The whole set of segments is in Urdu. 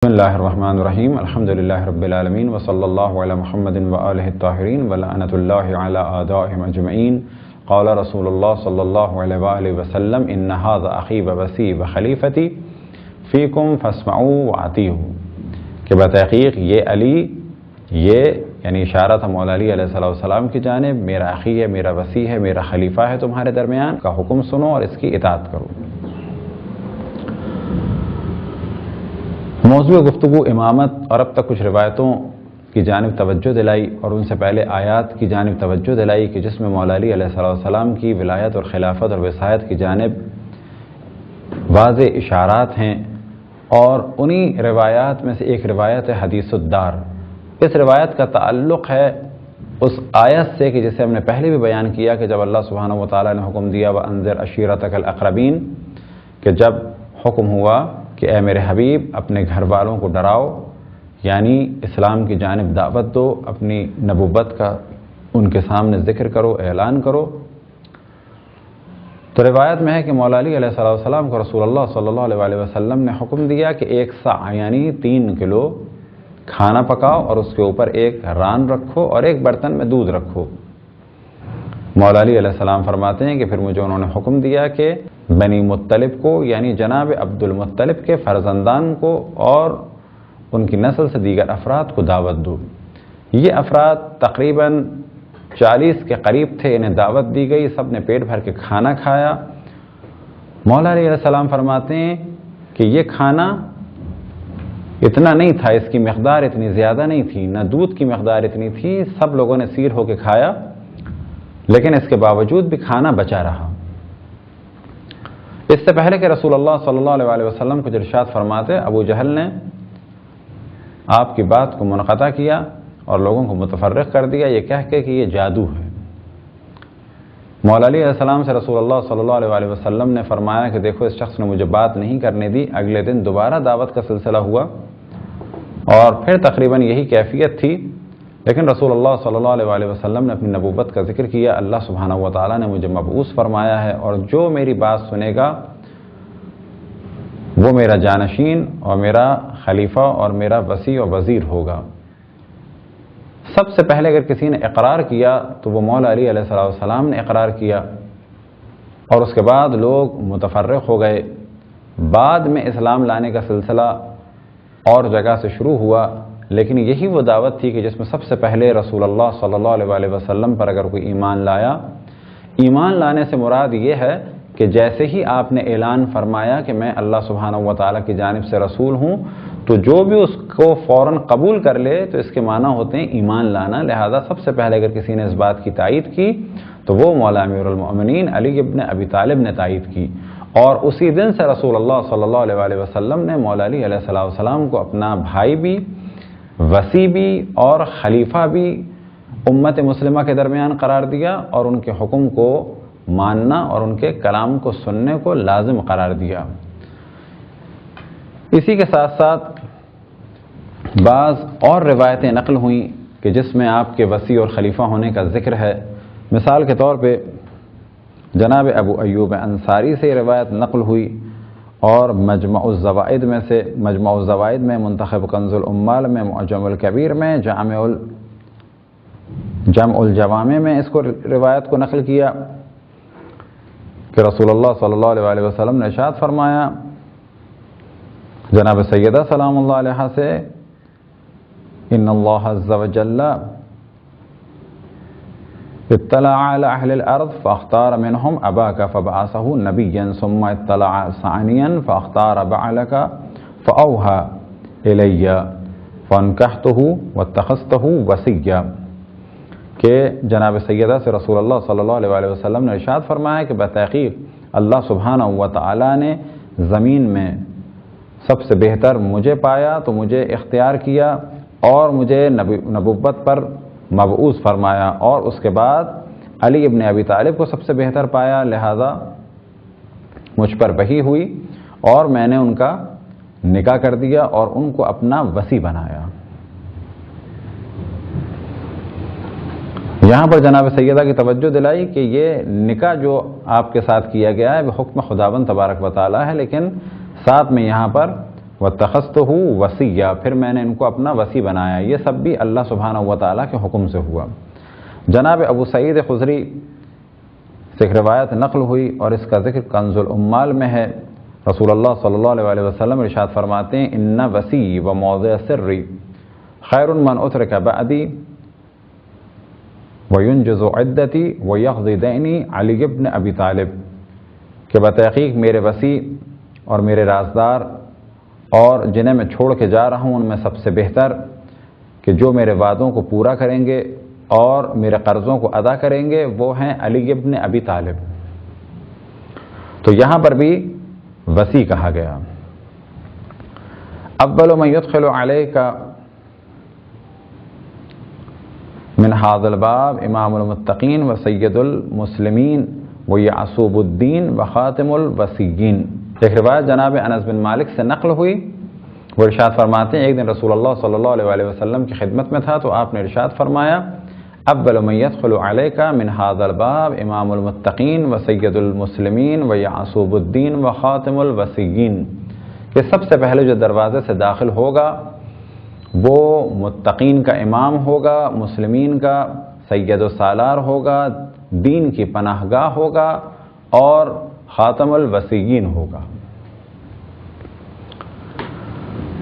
بسم اللہ الرحمن الرحیم الحمد للہ رب العالمین وصلی اللہ علی محمد وآلہ الطاہرین ولعنۃ اللہ علی اعدائہم اجمعین قال رسول اللہ صلی اللہ علیہ وآلہ وسلم ان ھذا اخی ووصی وخلیفتی فیکم فاسمعوا واطیعوا کہ بتحقیق یہ علی یعنی اشارہ تھا مولا علی علیہ السلام کی جانب، میرا اخی ہے، میرا وصی ہے، میرا خلیفہ ہے تمہارے درمیان، کا حکم سنو اور اس کی اطاعت کرو۔ موضوع گفتگو امامت، اور اب تک کچھ روایتوں کی جانب توجہ دلائی اور ان سے پہلے آیات کی جانب توجہ دلائی کہ جس میں مولا علی علیہ السلام کی ولایت اور خلافت اور وصایت کی جانب واضح اشارات ہیں، اور انہی روایات میں سے ایک روایت ہے حدیث الدار۔ اس روایت کا تعلق ہے اس آیت سے کہ جسے ہم نے پہلے بھی بیان کیا کہ جب اللہ سبحانہ و تعالیٰ نے حکم دیا وَأَنذِرْ عَشِيرَتَكَ الْأَقْرَبِينَ، کہ جب حکم ہوا کہ اے میرے حبیب اپنے گھر والوں کو ڈراؤ، یعنی اسلام کی جانب دعوت دو، اپنی نبوت کا ان کے سامنے ذکر کرو، اعلان کرو۔ تو روایت میں ہے کہ مولا علی علیہ السلام کو رسول اللہ صلی اللہ علیہ وسلم نے حکم دیا کہ 1 صاع یعنی 3 کلو کھانا پکاؤ اور اس کے اوپر ایک ران رکھو اور ایک برتن میں دودھ رکھو۔ مولا علی علیہ السلام فرماتے ہیں کہ پھر مجھے انہوں نے حکم دیا کہ بنی مطلب کو یعنی جناب عبد المطلب کے فرزندان کو اور ان کی نسل سے دیگر افراد کو دعوت دو۔ یہ افراد تقریباً 40 کے قریب تھے، انہیں دعوت دی گئی، سب نے پیٹ بھر کے کھانا کھایا۔ مولا علیہ السلام فرماتے ہیں کہ یہ کھانا اتنا نہیں تھا، اس کی مقدار اتنی زیادہ نہیں تھی، نہ دودھ کی مقدار اتنی تھی، سب لوگوں نے سیر ہو کے کھایا، لیکن اس کے باوجود بھی کھانا بچا رہا۔ اس سے پہلے کہ رسول اللہ صلی اللہ علیہ وسلم کو ارشاد فرماتے، ابو جہل نے آپ کی بات کو منقطع کیا اور لوگوں کو متفرق کر دیا، یہ کہہ کے کہ یہ جادو ہے۔ مولا علی علیہ السلام سے رسول اللہ صلی اللہ علیہ وسلم نے فرمایا کہ دیکھو اس شخص نے مجھے بات نہیں کرنے دی۔ اگلے دن دوبارہ دعوت کا سلسلہ ہوا اور پھر تقریباً یہی کیفیت تھی، لیکن رسول اللہ صلی اللہ علیہ وسلم نے اپنی نبوت کا ذکر کیا، اللہ سبحانہ و تعالیٰ نے مجھے مبعوث فرمایا ہے اور جو میری بات سنے گا وہ میرا جانشین اور میرا خلیفہ اور میرا وصی و وزیر ہوگا۔ سب سے پہلے اگر کسی نے اقرار کیا تو وہ مولا علی علیہ السلام نے اقرار کیا، اور اس کے بعد لوگ متفرق ہو گئے۔ بعد میں اسلام لانے کا سلسلہ اور جگہ سے شروع ہوا، لیکن یہی وہ دعوت تھی کہ جس میں سب سے پہلے رسول اللہ صلی اللہ علیہ وسلم پر اگر کوئی ایمان لایا، ایمان لانے سے مراد یہ ہے کہ جیسے ہی آپ نے اعلان فرمایا کہ میں اللہ سبحانہ و تعالیٰ کی جانب سے رسول ہوں، تو جو بھی اس کو فوراً قبول کر لے تو اس کے معنی ہوتے ہیں ایمان لانا۔ لہذا سب سے پہلے اگر کسی نے اس بات کی تائید کی تو وہ مولا امیر المؤمنین علی ابن ابی طالب نے تائید کی، اور اسی دن سے رسول اللہ صلی اللہ علیہ وسلم نے مولا علی علیہ السلام کو اپنا بھائی بھی، وصی بھی اور خلیفہ بھی امت مسلمہ کے درمیان قرار دیا، اور ان کے حکم کو ماننا اور ان کے کلام کو سننے کو لازم قرار دیا۔ اسی کے ساتھ ساتھ بعض اور روایتیں نقل ہوئیں کہ جس میں آپ کے وصی اور خلیفہ ہونے کا ذکر ہے۔ مثال کے طور پہ جناب ابو ایوب انصاری سے روایت نقل ہوئی، اور مجمع الزوائد میں، منتخب کنز العمال میں، معجم الکبیر میں، جمع الجوامع میں اس کو روایت کو نقل کیا کہ رسول اللہ صلی اللہ علیہ وسلم نے ارشاد فرمایا جناب سیدہ سلام اللہ علیہ سے، ان اللہ عز وجل اطلع على اہل الارض فاختار منهم اباك فبعثه نبيا ثم اطلع ثانيا فاختار بعلك فاوحى الي فانكحته واتخذته وصيا، کہ جناب سیدہ سے رسول اللہ صلی اللہ علیہ وسلم نے ارشاد فرمایا کہ بتحقیق اللہ سبحانہ و تعالیٰ نے زمین میں سب سے بہتر مجھے پایا تو مجھے اختیار کیا اور مجھے نبوت پر مبعوث فرمایا، اور اس کے بعد علی ابن ابی طالب کو سب سے بہتر پایا، لہذا مجھ پر وحی ہوئی اور میں نے ان کا نکاح کر دیا اور ان کو اپنا وصی بنایا۔ یہاں پر جناب سیدہ کی توجہ دلائی کہ یہ نکاح جو آپ کے ساتھ کیا گیا ہے وہ حکم خداوند تبارک و تعالیٰ ہے، لیکن ساتھ میں یہاں پر واتخذتہ وصیّا، پھر میں نے ان کو اپنا وصی بنایا۔ یہ سب بھی اللہ سبحانہ و تعالیٰ کے حکم سے ہوا۔ جناب ابو سعید خدری سے ایک روایت نقل ہوئی اور اس کا ذکر کنز العمال میں ہے۔ رسول اللہ صلی اللہ علیہ وسلم ارشاد فرماتے ہیں ان وصی و موضع سری خیر من اترک بعدی وینجز عدتی ویقضی دینی علی ابن ابی طالب، کہ بتحقیق میرے وصی اور میرے رازدار اور جنہیں میں چھوڑ کے جا رہا ہوں ان میں سب سے بہتر کہ جو میرے وعدوں کو پورا کریں گے اور میرے قرضوں کو ادا کریں گے وہ ہیں علی ابن ابی طالب۔ تو یہاں پر بھی وصی کہا گیا۔ اول من يدخل علیک من هذا الباب امام المتقین و سید المسلمین و یعصوب الدین و خاتم الوصیین۔ ایک روایت جناب انس بن مالک سے نقل ہوئی، وہ ارشاد فرماتے ہیں ایک دن رسول اللہ صلی اللہ علیہ وسلم کی خدمت میں تھا تو آپ نے ارشاد فرمایا اول من يدخل علیک من هذا الباب امام المتقین و سید المسلمین و یعصوب الدین و خاتم الوصیین، کہ سب سے پہلے جو دروازے سے داخل ہوگا وہ متقین کا امام ہوگا، مسلمین کا سید و سالار ہوگا، دین کی پناہ گاہ ہوگا اور خاتم الوصیین ہوگا۔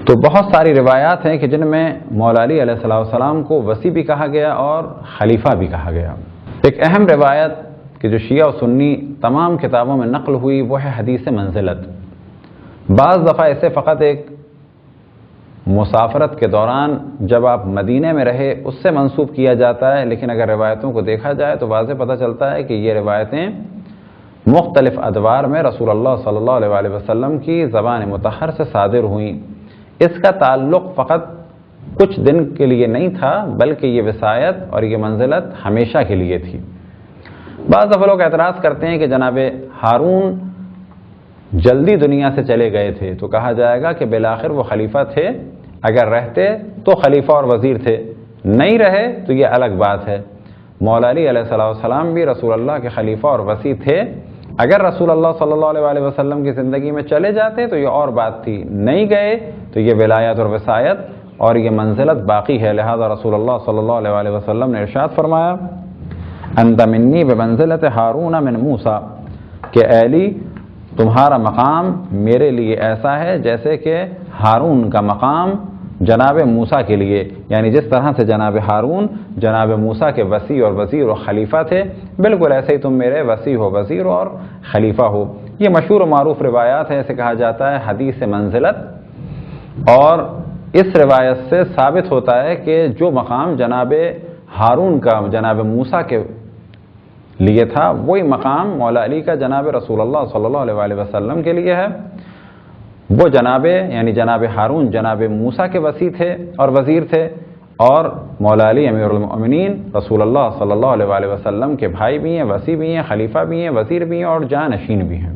تو بہت ساری روایات ہیں کہ جن میں مولا علی علیہ السلام کو وصی بھی کہا گیا اور خلیفہ بھی کہا گیا۔ ایک اہم روایت کہ جو شیعہ و سنی تمام کتابوں میں نقل ہوئی وہ ہے حدیث منزلت۔ بعض دفعہ اسے فقط ایک مسافرت کے دوران جب آپ مدینے میں رہے اس سے منسوب کیا جاتا ہے، لیکن اگر روایتوں کو دیکھا جائے تو واضح پتہ چلتا ہے کہ یہ روایتیں مختلف ادوار میں رسول اللہ صلی اللہ علیہ وسلم کی زبان مطہر سے صادر ہوئیں۔ اس کا تعلق فقط کچھ دن کے لیے نہیں تھا بلکہ یہ وصایت اور یہ منزلت ہمیشہ کے لیے تھی۔ بعض دفعہ لوگ اعتراض کرتے ہیں کہ جناب ہارون جلدی دنیا سے چلے گئے تھے تو کہا جائے گا کہ بالآخر وہ خلیفہ تھے، اگر رہتے تو خلیفہ اور وزیر تھے، نہیں رہے تو یہ الگ بات ہے۔ مولا علی علیہ السلام بھی رسول اللہ کے خلیفہ اور وصی تھے، اگر رسول اللہ صلی اللہ علیہ وسلم کی زندگی میں چلے جاتے تو یہ اور بات تھی، نہیں گئے تو یہ ولایت اور وصایت اور یہ منزلت باقی ہے۔ لہذا رسول اللہ صلی اللہ علیہ وسلم نے ارشاد فرمایا انت منی بمنزلت ہارون من موسیٰ، کہ اے علی تمہارا مقام میرے لیے ایسا ہے جیسے کہ ہارون کا مقام جناب موسیٰ کے لیے، یعنی جس طرح سے جناب ہارون جناب موسیٰ کے وصی اور وزیر اور خلیفہ تھے، بالکل ایسے ہی تم میرے وصی ہو، وزیر اور خلیفہ ہو۔ یہ مشہور و معروف روایات ہے، اسے کہا جاتا ہے حدیث منزلت، اور اس روایت سے ثابت ہوتا ہے کہ جو مقام جناب ہارون کا جناب موسیٰ کے لیے تھا وہی مقام مولا علی کا جناب رسول اللہ صلی اللہ علیہ وسلم کے لیے ہے۔ وہ یعنی جناب ہارون جناب موسیٰ کے وصی تھے اور وزیر تھے، اور مولا علی امیر المؤمنین رسول اللہ صلی اللہ علیہ وسلم کے بھائی بھی ہیں، وصی بھی ہیں، خلیفہ بھی ہیں، وزیر بھی ہیں اور جانشین بھی ہیں۔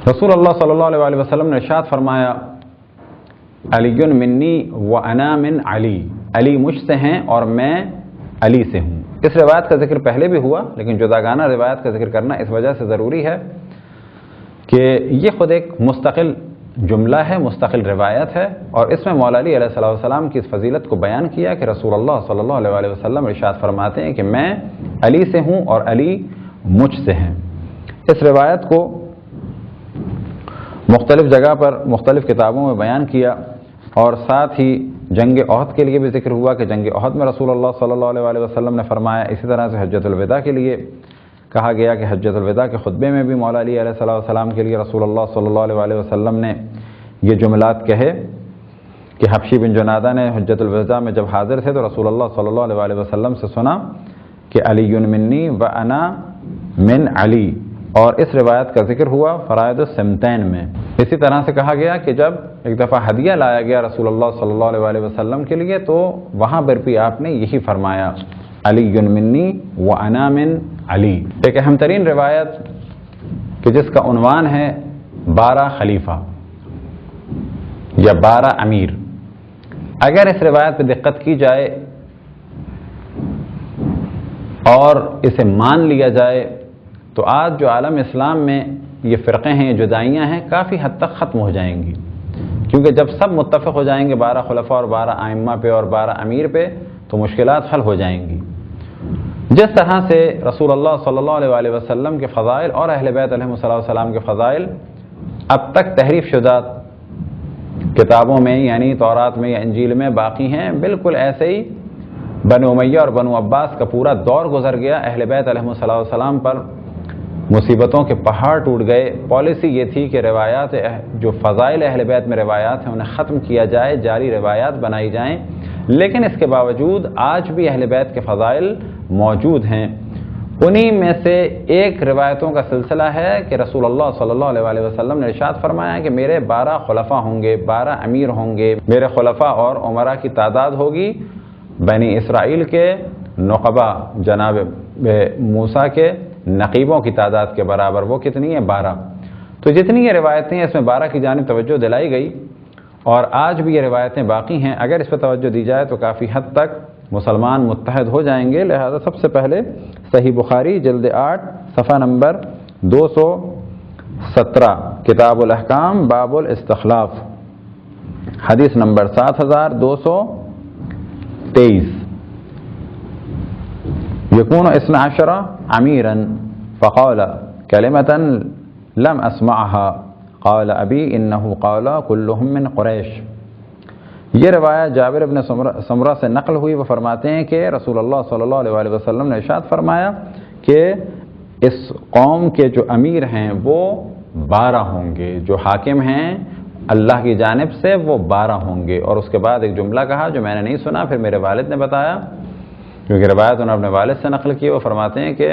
رسول اللہ صلی اللہ علیہ وسلم نے ارشاد فرمایا علی منی و انا من علی، علی مجھ سے ہیں اور میں علی سے ہوں۔ اس روایت کا ذکر پہلے بھی ہوا لیکن جداگانہ روایت کا ذکر کرنا اس وجہ سے ضروری ہے کہ یہ خود ایک مستقل جملہ ہے، مستقل روایت ہے، اور اس میں مولا علی علیہ السلام کی اس فضیلت کو بیان کیا کہ رسول اللہ صلی اللہ علیہ وسلم ارشاد فرماتے ہیں کہ میں علی سے ہوں اور علی مجھ سے ہیں۔ اس روایت کو مختلف جگہ پر مختلف کتابوں میں بیان کیا، اور ساتھ ہی جنگ احد کے لیے بھی ذکر ہوا کہ جنگ احد میں رسول اللہ صلی اللہ علیہ وسلم نے فرمایا۔ اسی طرح سے حجۃ الوداع کے لیے کہا گیا کہ حجۃ الوداع کے خطبے میں بھی مولا علی علیہ السلام کے لیے رسول اللہ صلی اللہ علیہ وسلم نے یہ جملات کہے کہ حبشی بن جنادہ نے حجۃ الوداع میں جب حاضر تھے تو رسول اللہ صلی اللہ علیہ وسلم سے سنا کہ علی منی و انا من علی، اور اس روایت کا ذکر ہوا فرائض السمتین میں۔ اسی طرح سے کہا گیا کہ جب ایک دفعہ ہدیہ لایا گیا رسول اللہ صلی اللہ علیہ وسلم کے لیے تو وہاں پر بھی آپ نے یہی فرمایا علی منی و انا من علی۔ ایک اہم ترین روایت کہ جس کا عنوان ہے 12 خلیفہ یا 12 امیر، اگر اس روایت پہ دقت کی جائے اور اسے مان لیا جائے تو آج جو عالم اسلام میں یہ فرقے ہیں، یہ جدائیاں ہیں، کافی حد تک ختم ہو جائیں گی، کیونکہ جب سب متفق ہو جائیں گے 12 خلفاء اور 12 ائمہ پہ اور 12 امیر پہ تو مشکلات حل ہو جائیں گی۔ جس طرح سے رسول اللہ صلی اللہ علیہ وآلہ وسلم کے فضائل اور اہل بیت علیہ السلام کے فضائل اب تک تحریف شدہ کتابوں میں یعنی تورات میں یا انجیل میں باقی ہیں، بالکل ایسے ہی بنو امیہ اور بنو عباس کا پورا دور گزر گیا، اہل بیت علیہ السلام پر مصیبتوں کے پہاڑ ٹوٹ گئے۔ پالیسی یہ تھی کہ روایات جو فضائل اہل بیت میں روایات ہیں انہیں ختم کیا جائے، جعلی روایات بنائی جائیں، لیکن اس کے باوجود آج بھی اہل بیت کے فضائل موجود ہیں۔ انہی میں سے ایک روایتوں کا سلسلہ ہے کہ رسول اللہ صلی اللہ علیہ وآلہ وسلم نے ارشاد فرمایا کہ میرے 12 خلفاء ہوں گے، 12 امیر ہوں گے، میرے خلفاء اور عمراء کی تعداد ہوگی بنی اسرائیل کے نقبہ جناب موسیٰ کے نقیبوں کی تعداد کے برابر۔ وہ کتنی ہے؟ 12۔ تو جتنی یہ روایتیں ہیں اس میں 12 کی جانب توجہ دلائی گئی اور آج بھی یہ روایتیں باقی ہیں۔ اگر اس پہ توجہ دی جائے تو کافی حد تک مسلمان متحد ہو جائیں گے۔ لہذا سب سے پہلے صحیح بخاری جلد 8 صفحہ نمبر 217 کتاب الاحکام باب الاستخلاف حدیث نمبر 7223 یکون 12 امیرا فقال کلمة لم اسمعها قال ابی انه قال كلهم من قریش۔ یہ روایت جابر بن سمرہ سے نقل ہوئی، وہ فرماتے ہیں کہ رسول اللہ صلی اللہ علیہ وآلہ وسلم نے ارشاد فرمایا کہ اس قوم کے جو امیر ہیں وہ 12 ہوں گے، جو حاکم ہیں اللہ کی جانب سے وہ 12 ہوں گے۔ اور اس کے بعد ایک جملہ کہا جو میں نے نہیں سنا، پھر میرے والد نے بتایا، کیونکہ روایت انہوں نے اپنے والد سے نقل کی۔ وہ فرماتے ہیں کہ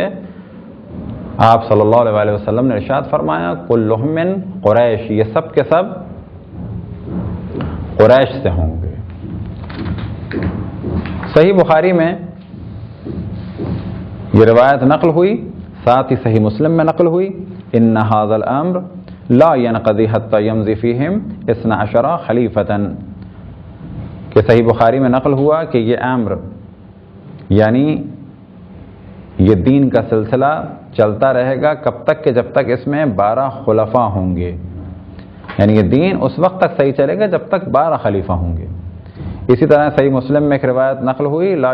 آپ صلی اللہ علیہ وآلہ وسلم نے ارشاد فرمایا کلہم من قریش، یہ سب کے سب قریش سے ہوں گے۔ صحیح بخاری میں یہ روایت نقل ہوئی، ساتھ ہی صحیح مسلم میں نقل ہوئی ان ھذا الامر لا ينقضي حتى يمضي فيهم 12 خلیفۃ، کہ صحیح بخاری میں نقل ہوا کہ یہ امر یعنی یہ دین کا سلسلہ چلتا رہے گا کب تک کہ جب تک اس میں 12 خلفاء ہوں گے، یعنی یہ دین اس وقت تک صحیح چلے گا جب تک 12 خلیفہ ہوں گے۔ اسی طرح صحیح مسلم میں ایک روایت نقل ہوئی لا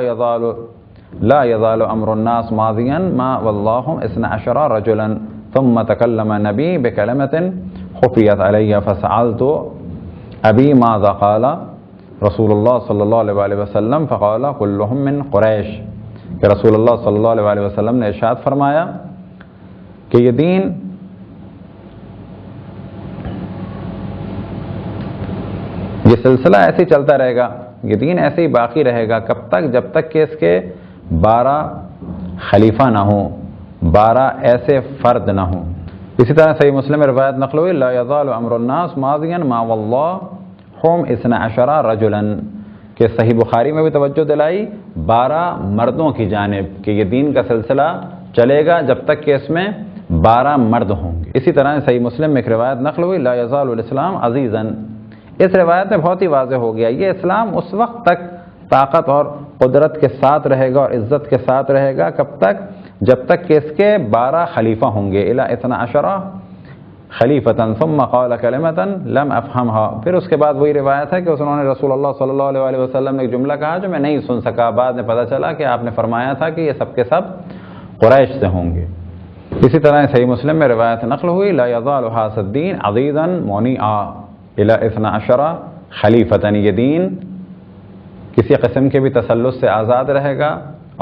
يزال امر الناس ماضيا ما واللهم 12 رجلا ثم تكلم نبی بكلمة خفیت علی فسألت ابی ماذا قال رسول اللہ صلی اللہ علیہ وآلہ وسلم فقال كلهم من قریش، کہ رسول اللہ صلی اللہ علیہ وآلہ وسلم نے ارشاد فرمایا کہ یہ دین یہ سلسلہ ایسے ہی چلتا رہے گا، یہ دین ایسے ہی باقی رہے گا کب تک؟ جب تک کہ اس کے 12 خلیفہ نہ ہوں، 12 ایسے فرد نہ ہوں۔ اسی طرح صحیح مسلم میں روایت نقل ہوئی لا يزال امر الناس ماضيا ما واللهم 12 رجلا، کہ صحیح بخاری میں بھی توجہ دلائی 12 مردوں کی جانب کہ یہ دین کا سلسلہ چلے گا جب تک کہ اس میں 12 مرد ہوں گے۔ اسی طرح صحیح مسلم میں ایک روایت نقل ہوئی لا يزال الاسلام عزیزا، اس روایت میں بہت ہی واضح ہو گیا یہ اسلام اس وقت تک طاقت اور قدرت کے ساتھ رہے گا اور عزت کے ساتھ رہے گا کب تک؟ جب تک کہ اس کے 12 خلیفہ ہوں گے۔ الی 12 خلیفۃ ثم قال کلمۃ لم افہمها، پھر اس کے بعد وہی روایت ہے کہ انہوں نے رسول اللہ صلی اللہ علیہ وآلہ وسلم نے ایک جملہ کہا جو میں نہیں سن سکا، بعد میں پتہ چلا کہ آپ نے فرمایا تھا کہ یہ سب کے سب قریش سے ہوں گے۔ اسی طرح صحیح مسلم میں روایت نقل ہوئی لا يزال هذا الدين عزیزا منیعا الی 12 خلیفۃ، یہ دین کسی قسم کے بھی تسلط سے آزاد رہے گا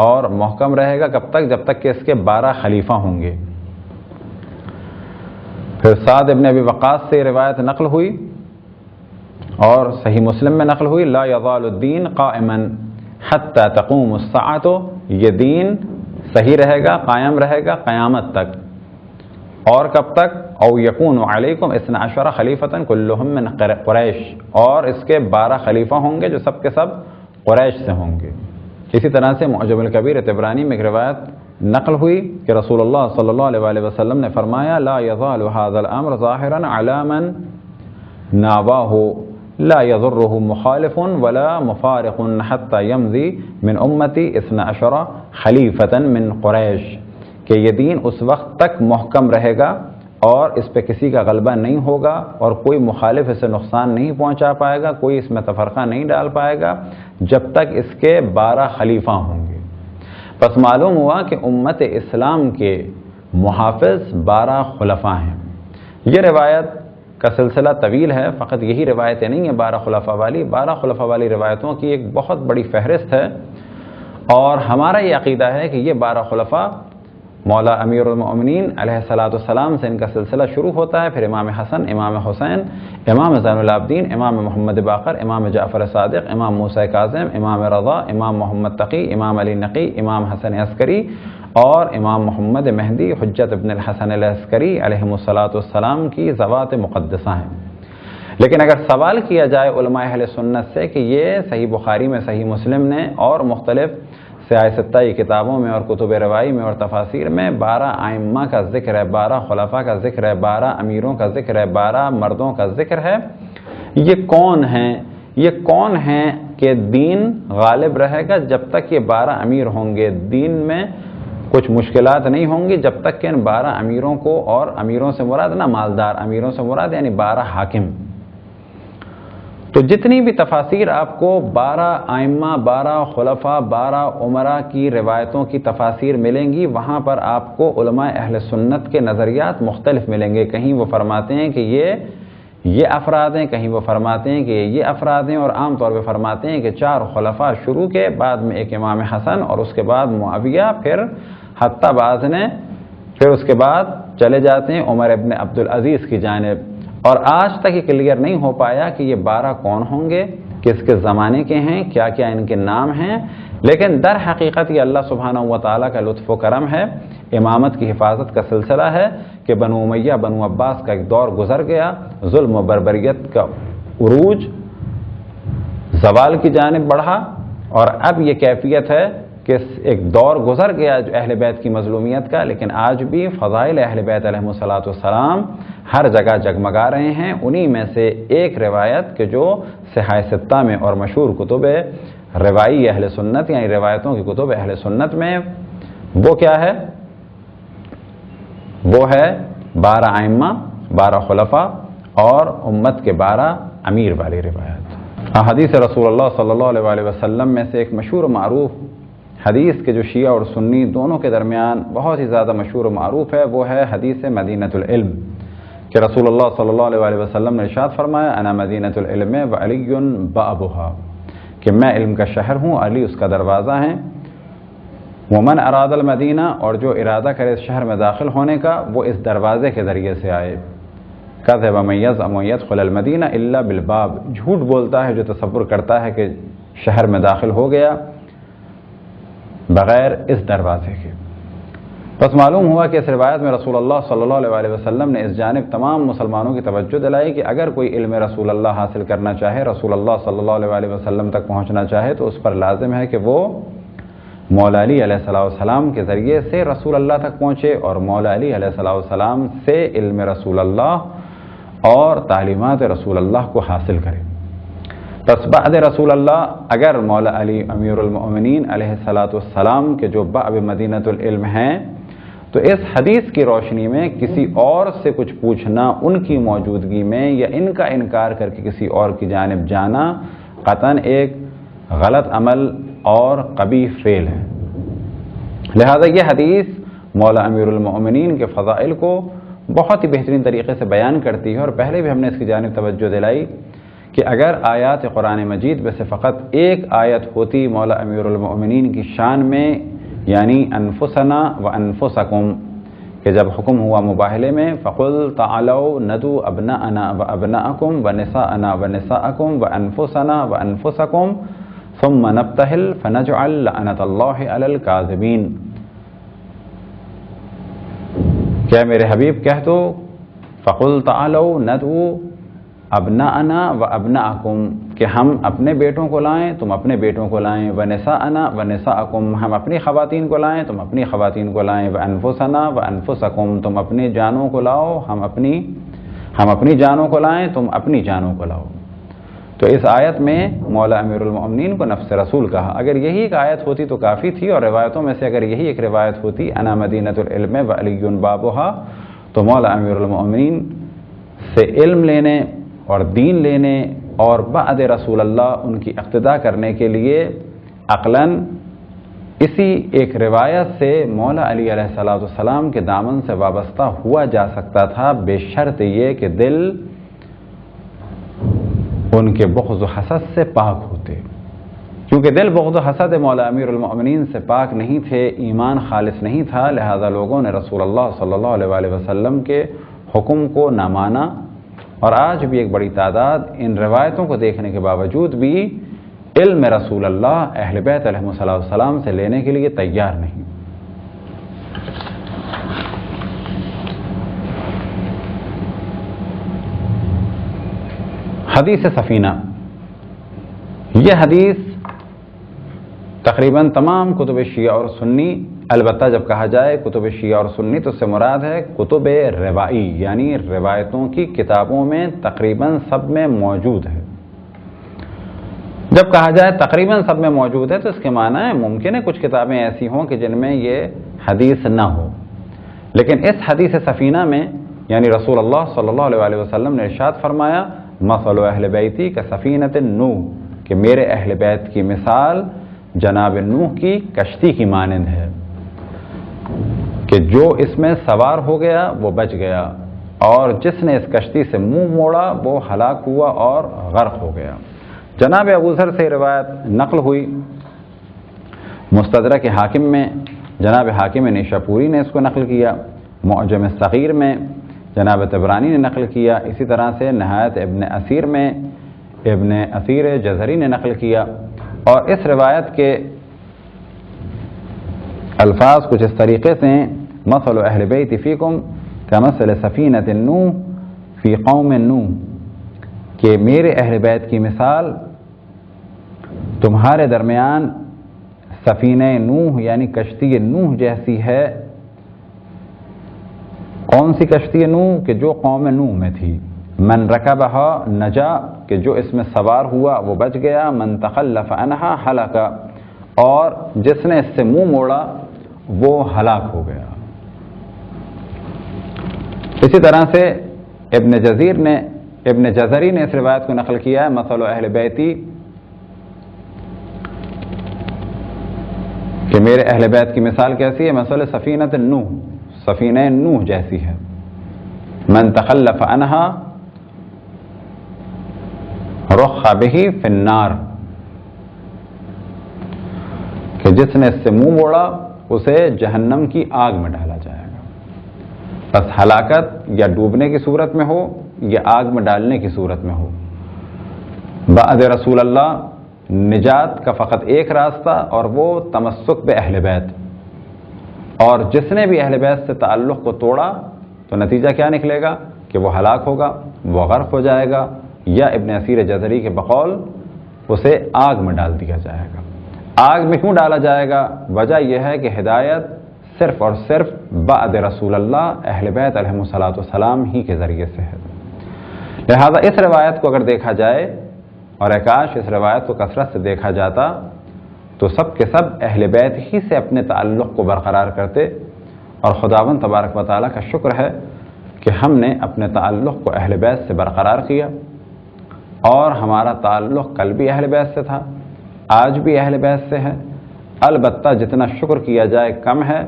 اور محکم رہے گا کب تک؟ جب تک کہ اس کے 12 خلیفہ ہوں گے۔ پھر سعد ابن ابی وقاص سے روایت نقل ہوئی اور صحیح مسلم میں نقل ہوئی لا يزال الدین قائما حتی تقوم الساعۃ، یہ دین صحیح رہے گا، قائم رہے گا قیامت تک، اور کب تک؟ او یکون علیکم 12 خلیفۃ کلہم من قریش، اور اس کے 12 خلیفہ ہوں گے جو سب کے سب قریش سے ہوں گے۔ اسی طرح سے معجم الکبیر طبرانی میں ایک روایت نقل ہوئی کہ رسول اللہ صلی اللہ علیہ وآلہ وسلم نے فرمایا لا يزال هذا الامر ظاہرا علی من ناباہ لا يضره مخالف ولا مفارق حتى يمضي من امتی 12 خلیفۃ من قریش، کہ یہ دین اس وقت تک محکم رہے گا اور اس پہ کسی کا غلبہ نہیں ہوگا اور کوئی مخالف اسے نقصان نہیں پہنچا پائے گا، کوئی اس میں تفرقہ نہیں ڈال پائے گا جب تک اس کے 12 خلیفہ ہوں گے۔ پس معلوم ہوا کہ امت اسلام کے محافظ 12 خلفاء ہیں۔ یہ روایت کا سلسلہ طویل ہے، فقط یہی روایتیں نہیں ہیں 12 خلفاء والی، 12 خلفاء والی روایتوں کی ایک بہت بڑی فہرست ہے، اور ہمارا یہ عقیدہ ہے کہ یہ 12 خلفاء مولا امیر المؤمنین علیہ السلام سے ان کا سلسلہ شروع ہوتا ہے، پھر امام حسن، امام حسین، امام زین العابدین، امام محمد باقر، امام جعفر صادق، امام موسیٰ کاظم، امام رضا، امام محمد تقی، امام علی نقی، امام حسن عسکری اور امام محمد مہدی حجت ابن الحسن العسکری علیہم السلام کی ذوات مقدسہ ہیں۔ لیکن اگر سوال کیا جائے علماء اہل سنت سے کہ یہ صحیح بخاری میں، صحیح مسلم نے اور مختلف سیاہ ستہ کتابوں میں اور کتب روائی میں اور تفاسیر میں 12 ائمہ کا ذکر ہے، 12 خلفاء کا ذکر ہے، 12 امیروں کا ذکر ہے، 12 مردوں کا ذکر ہے، یہ کون ہیں؟ یہ کون ہیں کہ دین غالب رہے گا جب تک یہ 12 امیر ہوں گے، دین میں کچھ مشکلات نہیں ہوں گی جب تک کہ ان 12 امیروں کو، اور امیروں سے مراد نہ مالدار، امیروں سے مراد یعنی 12 حاکم۔ تو جتنی بھی تفاسیر آپ کو 12 ائمہ، 12 خلفاء، 12 امراء کی روایتوں کی تفاسیر ملیں گی، وہاں پر آپ کو علماء اہل سنت کے نظریات مختلف ملیں گے۔ کہیں وہ فرماتے ہیں کہ یہ افراد ہیں، کہیں وہ فرماتے ہیں کہ یہ افراد ہیں، اور عام طور پہ فرماتے ہیں کہ 4 خلفاء شروع کے، بعد میں ایک امام حسن اور اس کے بعد معاویہ، پھر حتیٰ بعض نے پھر اس کے بعد چلے جاتے ہیں عمر ابن عبدالعزیز کی جانب، اور آج تک یہ کلیئر نہیں ہو پایا کہ یہ 12 کون ہوں گے، کس کس زمانے کے ہیں، کیا کیا ان کے نام ہیں۔ لیکن در حقیقت یہ اللہ سبحانہ و تعالیٰ کا لطف و کرم ہے، امامت کی حفاظت کا سلسلہ ہے کہ بنو امیہ، بنو عباس کا ایک دور گزر گیا، ظلم و بربریت کا عروج زوال کی جانب بڑھا، اور اب یہ کیفیت ہے کہ ایک دور گزر گیا جو اہل بیت کی مظلومیت کا، لیکن آج بھی فضائل اہل بیت علیہم السلام ہر جگہ جگمگا رہے ہیں۔ انہی میں سے ایک روایت کہ جو صحاح ستہ میں اور مشہور کتب روائی اہل سنت یعنی روایتوں کی کتب اہل سنت میں، وہ کیا ہے؟ وہ ہے 12 ائمہ، 12 خلفاء اور امت کے 12 امیر والی روایت۔ حدیث رسول اللہ صلی اللہ علیہ وسلم میں سے ایک مشہور معروف حدیث کے جو شیعہ اور سنی دونوں کے درمیان بہت ہی زیادہ مشہور و معروف ہے، وہ ہے حدیث مدینۃ العلم، کہ رسول اللہ صلی اللہ علیہ وسلم نے ارشاد فرمایا انا مدینۃ العلم وعلی بابها، کہ میں علم کا شہر ہوں، علی اس کا دروازہ ہیں۔ ومن اراد المدینہ، اور جو ارادہ کرے اس شہر میں داخل ہونے کا وہ اس دروازے کے ذریعے سے آئے۔ کذب من یزعم یدخل المدینہ الا بالباب، جھوٹ بولتا ہے جو تصور کرتا ہے کہ شہر میں داخل ہو گیا بغیر اس دروازے کے۔ بس معلوم ہوا کہ اس روایت میں رسول اللہ صلی اللہ علیہ وسلم نے اس جانب تمام مسلمانوں کی توجہ دلائی کہ اگر کوئی علم رسول اللہ حاصل کرنا چاہے، رسول اللہ صلی اللہ علیہ وسلم تک پہنچنا چاہے، تو اس پر لازم ہے کہ وہ مولا علی علیہ السلام کے ذریعے سے رسول اللہ تک پہنچے، اور مولا علی علیہ السلام سے علم رسول اللہ اور تعلیمات رسول اللہ کو حاصل کرے۔ پس بعد رسول اللہ اگر مولا علی امیر المؤمنین علیہ السلام کے جو باب مدینۃ العلم ہیں، تو اس حدیث کی روشنی میں کسی اور سے کچھ پوچھنا ان کی موجودگی میں یا ان کا انکار کر کے کسی اور کی جانب جانا قطعاً ایک غلط عمل اور قبیح فعل ہے۔ لہذا یہ حدیث مولا امیر المؤمنین کے فضائل کو بہت ہی بہترین طریقے سے بیان کرتی ہے، اور پہلے بھی ہم نے اس کی جانب توجہ دلائی کہ اگر آیات قرآن مجید میں سے فقط ایک آیت ہوتی مولا امیر المؤمنین کی شان میں، یعنی انفسنا و انفسکم، کہ جب حکم ہوا مباہلے میں فقل تعالوا ندعو ابناءنا و ابناءکم و نساءنا و نساءکم و انفسنا و انفسکم ثم نبتہل فنجعل لعنت اللہ علی الکاذبین، کیا میرے حبیب کہہ دو فقل تعالوا ندعو ابناءنا و ابناءکم، کہ ہم اپنے بیٹوں کو لائیں تم اپنے بیٹوں کو لائیں، و نساءنا و نساءکم، ہم اپنی خواتین کو لائیں تم اپنی خواتین کو لائیں، و انفسنا و انفسکم، تم اپنی جانوں کو لاؤ ہم اپنی جانوں کو لائیں تم اپنی جانوں کو لاؤ۔ تو اس آیت میں مولا امیر المؤمنین کو نفس رسول کہا۔ اگر یہی ایک آیت ہوتی تو کافی تھی، اور روایتوں میں سے اگر یہی ایک روایت ہوتی انا مدینۃ العلم و علی بابها، تو مولا امیر المؤمنین سے علم لینے اور دین لینے اور بعد رسول اللہ ان کی اقتداء کرنے کے لیے عقلاً اسی ایک روایت سے مولا علی علیہ السلام کے دامن سے وابستہ ہوا جا سکتا تھا، بے شرط یہ کہ دل ان کے بغض و حسد سے پاک ہوتے، کیونکہ دل بغض و حسد مولا امیر المؤمنین سے پاک نہیں تھے، ایمان خالص نہیں تھا، لہذا لوگوں نے رسول اللہ صلی اللہ علیہ وآلہ وسلم کے حکم کو نہ مانا، اور آج بھی ایک بڑی تعداد ان روایتوں کو دیکھنے کے باوجود بھی علم رسول اللہ اہل بیت علیہ السلام سے لینے کے لیے تیار نہیں۔ حدیث سفینہ، یہ حدیث تقریباً تمام کتب شیعہ اور سنی، البتہ جب کہا جائے کتب شیعہ اور سنی تو اس سے مراد ہے کتب روائی، یعنی روایتوں کی کتابوں میں تقریباً سب میں موجود ہے۔ جب کہا جائے تقریباً سب میں موجود ہے تو اس کے معنی ہے ممکن ہے کچھ کتابیں ایسی ہوں کہ جن میں یہ حدیث نہ ہو، لیکن اس حدیث سفینہ میں یعنی رسول اللہ صلی اللہ علیہ وسلم نے ارشاد فرمایا مثل اہل بیتی کا سفینۃ نوح، کہ میرے اہل بیت کی مثال جناب نوح کی کشتی کی مانند ہے کہ جو اس میں سوار ہو گیا وہ بچ گیا، اور جس نے اس کشتی سے منہ موڑا وہ ہلاک ہوا اور غرق ہو گیا۔ جناب ابو ذر سے روایت نقل ہوئی مستدرک حاکم میں، جناب حاکم نیشاپوری نے اس کو نقل کیا، معجم صغیر میں جناب طبرانی نے نقل کیا، اسی طرح سے نہایت ابن اسیر میں ابن اسیر جزری نے نقل کیا، اور اس روایت کے الفاظ کچھ اس طریقے سے ہیں مثل اہل بیت فیکم کمثل سفینۃ نوح فی قوم نوح، کہ میرے اہل بیت کی مثال تمہارے درمیان سفینہ نوح یعنی کشتی نوح جیسی ہے۔ کون سی کشتی نوح؟ کہ جو قوم نوح میں تھی۔ من رکبہا نجا، کہ جو اس میں سوار ہوا وہ بچ گیا، من تخلف عنہا ہلک، اور جس نے اس سے منہ موڑا وہ ہلاک ہو گیا۔ اسی طرح سے ابن جزری نے اس روایت کو نقل کیا ہے مثل اہل بیتی، کہ میرے اہل بیت کی مثال کیسی ہے؟ مثل سفینۃ نوح، سفینہ نوح جیسی ہے۔ من تخلف عنہا رخ بہ فی النار، کہ جس نے اس سے منہ موڑا اسے جہنم کی آگ میں ڈالا جائے گا۔ بس ہلاکت یا ڈوبنے کی صورت میں ہو یا آگ میں ڈالنے کی صورت میں ہو، بعد رسول اللہ نجات کا فقط ایک راستہ، اور وہ تمسک بے اہل بیت، اور جس نے بھی اہل بیت سے تعلق کو توڑا تو نتیجہ کیا نکلے گا کہ وہ ہلاک ہوگا، وہ غرق ہو جائے گا، یا ابن اسیر جزری کے بقول اسے آگ میں ڈال دیا جائے گا۔ آگ میں کیوں ڈالا جائے گا؟ وجہ یہ ہے کہ ہدایت صرف اور صرف بعد رسول اللہ اہل بیت علیہ السلام ہی کے ذریعے سے ہے۔ لہذا اس روایت کو اگر دیکھا جائے، اور کاش اس روایت کو کثرت سے دیکھا جاتا، تو سب کے سب اہل بیت ہی سے اپنے تعلق کو برقرار کرتے، اور خداوند تبارک و تعالیٰ کا شکر ہے کہ ہم نے اپنے تعلق کو اہل بیت سے برقرار کیا، اور ہمارا تعلق کل بھی اہل بیت سے تھا، آج بھی اہل بیت سے ہے۔ البتہ جتنا شکر کیا جائے کم ہے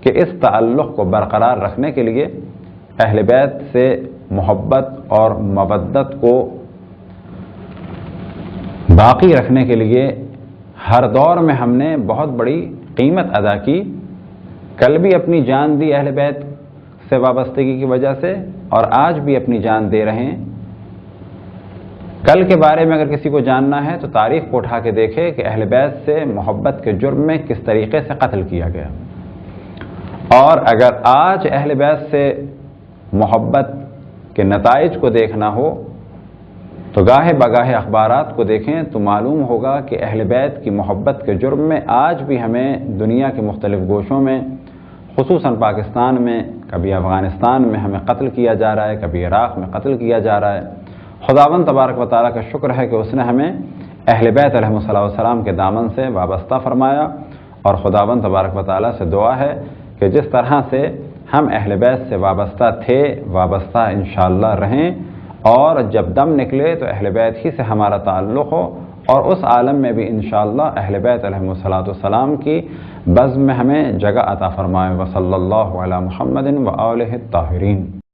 کہ اس تعلق کو برقرار رکھنے کے لیے اہل بیت سے محبت اور مودت کو باقی رکھنے کے لیے ہر دور میں ہم نے بہت بڑی قیمت ادا کی، کل بھی اپنی جان دی اہل بیت سے وابستگی کی وجہ سے، اور آج بھی اپنی جان دے رہے ہیں۔ کل کے بارے میں اگر کسی کو جاننا ہے تو تاریخ کو اٹھا کے دیکھے کہ اہل بیت سے محبت کے جرم میں کس طریقے سے قتل کیا گیا، اور اگر آج اہل بیت سے محبت کے نتائج کو دیکھنا ہو تو گاہے بگاہے اخبارات کو دیکھیں تو معلوم ہوگا کہ اہل بیت کی محبت کے جرم میں آج بھی ہمیں دنیا کے مختلف گوشوں میں، خصوصاً پاکستان میں، کبھی افغانستان میں ہمیں قتل کیا جا رہا ہے، کبھی عراق میں قتل کیا جا رہا ہے۔ خداوند تبارک و تعالیٰ کا شکر ہے کہ اس نے ہمیں اہل بیت علیہ السلام کے دامن سے وابستہ فرمایا، اور خداوند تبارک و تعالیٰ سے دعا ہے کہ جس طرح سے ہم اہل بیت سے وابستہ تھے، وابستہ انشاءاللہ رہیں، اور جب دم نکلے تو اہل بیت ہی سے ہمارا تعلق ہو، اور اس عالم میں بھی انشاءاللہ اہل بیت علیہم السلام کی بزم میں ہمیں جگہ عطا فرمائے۔ وصلی اللہ علی محمد و آلہ الطاہرین۔